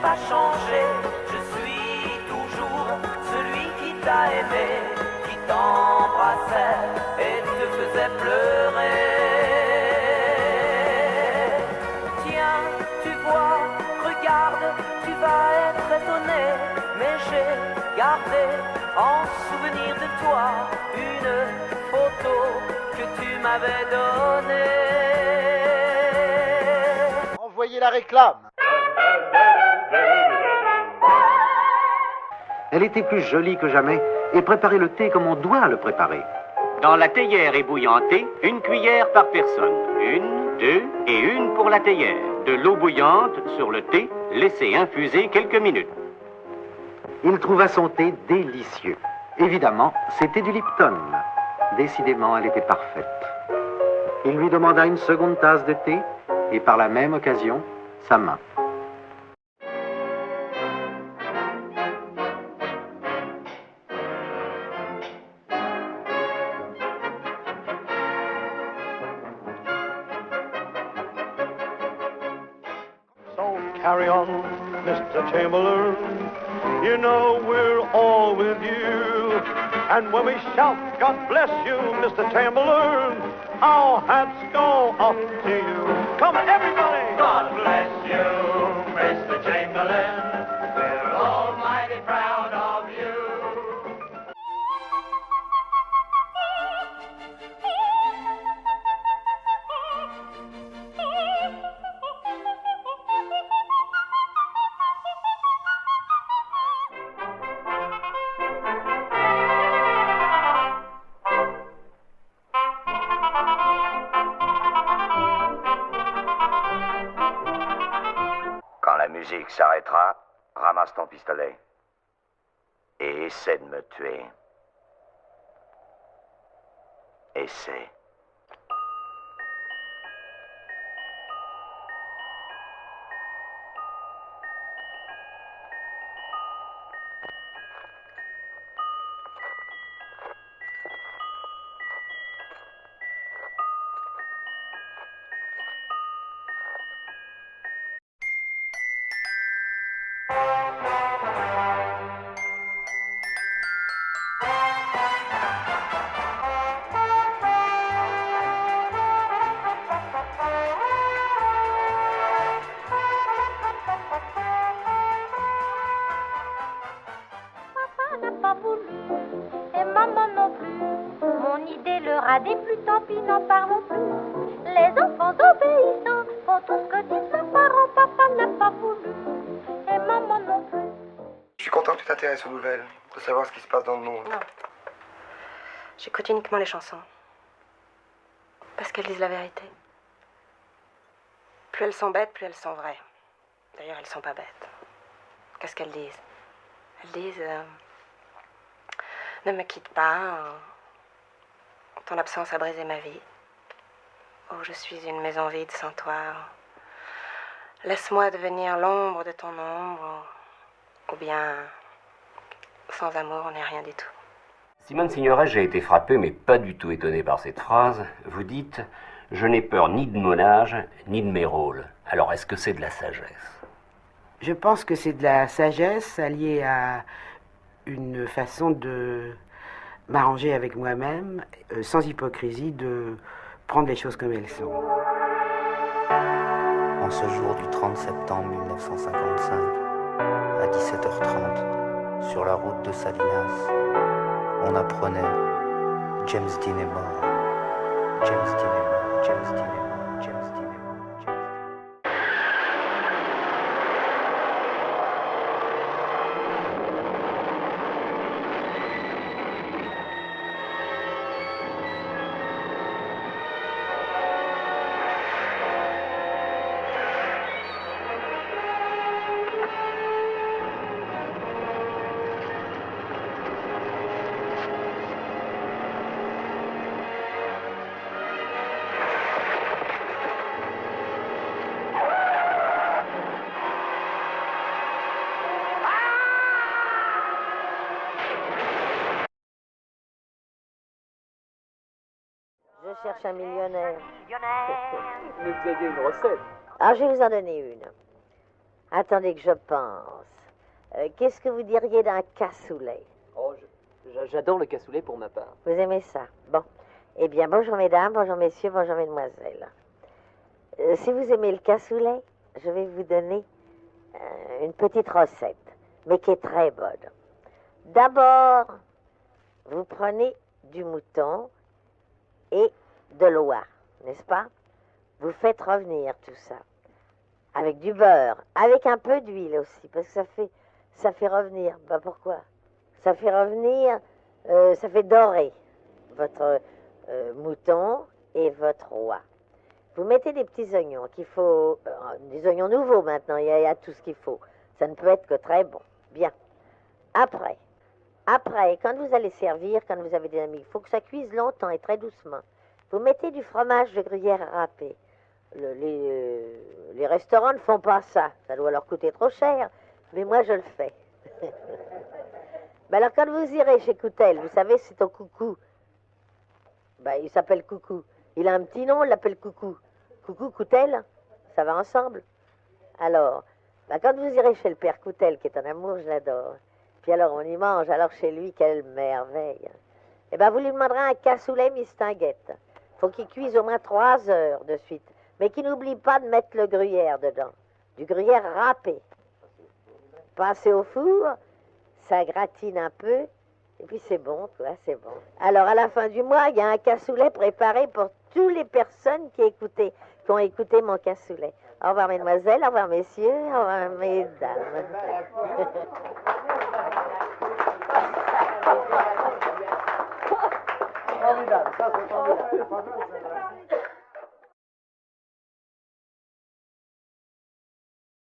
pas changé, je suis toujours celui qui t'a aimé, qui t'embrassait et te faisait pleurer. Tiens, tu vois, regarde, tu vas être étonné, mais j'ai gardé en souvenir de toi une photo que tu m'avais donnée. Envoyez la réclame. Elle était plus jolie que jamais et préparait le thé comme on doit le préparer. Dans la théière ébouillantée, une cuillère par personne. Une, deux et une pour la théière. De l'eau bouillante sur le thé, laissez infuser quelques minutes. Il trouva son thé délicieux. Évidemment, c'était du Lipton. Décidément, elle était parfaite. Il lui demanda une seconde tasse de thé et par la même occasion, sa main. So carry on, Mr. Chamberlain. You know we're all with you. And when we shout, God bless you, Mr. Chamberlain, our hats go off to you. Come, everybody! God bless you, Mr. Chamberlain. We're almighty proud of you. Quand la musique s'arrêtera, ramasse ton pistolet et essaie de me tuer. Essaie. N'a pas voulu, et maman non plus. Mon idée leur a déplu, tant pis, n'en parlons plus. Les enfants obéissants font tout ce que disent leurs parents. Papa n'a pas voulu, et maman non plus. Je suis content que tu t'intéresses aux nouvelles, de savoir ce qui se passe dans le monde. Non. J'écoute uniquement les chansons. Parce qu'elles disent la vérité. Plus elles sont bêtes, plus elles sont vraies. D'ailleurs, elles sont pas bêtes. Qu'est-ce qu'elles disent? Elles disent... ne me quitte pas. Ton absence a brisé ma vie. Oh, je suis une maison vide sans toi. Laisse-moi devenir l'ombre de ton ombre. Ou bien, sans amour, on n'est rien du tout. Simone Signoret, j'ai été frappé, mais pas du tout étonné par cette phrase. Vous dites « Je n'ai peur ni de mon âge, ni de mes rôles ». Alors, est-ce que c'est de la sagesse? Je pense que c'est de la sagesse alliée à une façon de m'arranger avec moi-même, sans hypocrisie, de prendre les choses comme elles sont. En ce jour du 30 septembre 1955, à 17h30, sur la route de Salinas, on apprenait James Dean est mort. James Dean est mort. James Dean est mort. James Dean est mort. Je cherche un millionnaire. Mais vous aviez une recette. Ah, je vais vous en donner une. Attendez que je pense. Qu'est-ce que vous diriez d'un cassoulet? Oh, j'adore le cassoulet pour ma part. Vous aimez ça? Bon. Eh bien, bonjour mesdames, bonjour messieurs, bonjour mesdemoiselles. Si vous aimez le cassoulet, je vais vous donner une petite recette, mais qui est très bonne. D'abord, vous prenez du mouton et de l'oie, n'est-ce pas? Vous faites revenir tout ça, avec du beurre, avec un peu d'huile aussi, parce que ça fait revenir. Ben pourquoi? Ça fait revenir, ça fait dorer votre mouton et votre oie. Vous mettez des petits oignons qu'il faut, des oignons nouveaux maintenant, il y a tout ce qu'il faut. Ça ne peut être que très bon. Bien. Après, quand vous allez servir, quand vous avez des amis, il faut que ça cuise longtemps et très doucement. Vous mettez du fromage de gruyère râpé. Les restaurants ne font pas ça. Ça doit leur coûter trop cher. Mais moi, je le fais. Ben alors, quand vous irez chez Coutel, vous savez, c'est au Coucou. Ben, il s'appelle Coucou. Il a un petit nom, on l'appelle Coucou. Coucou, Coutel, ça va ensemble. Alors, ben, quand vous irez chez le père Coutel, qui est un amour, je l'adore. Puis alors, on y mange. Alors, chez lui, quelle merveille. Eh ben, vous lui demanderez un cassoulet mistinguette. Faut qu'il cuise au moins 3 heures de suite. Mais qu'il n'oublie pas de mettre le gruyère dedans. Du gruyère râpé. Passez au four, ça gratine un peu, et puis c'est bon, quoi, c'est bon. Alors, à la fin du mois, il y a un cassoulet préparé pour toutes les personnes qui ont écouté mon cassoulet. Au revoir, mesdemoiselles, au revoir, messieurs, au revoir, mesdames. Formidable, ça c'est formidable.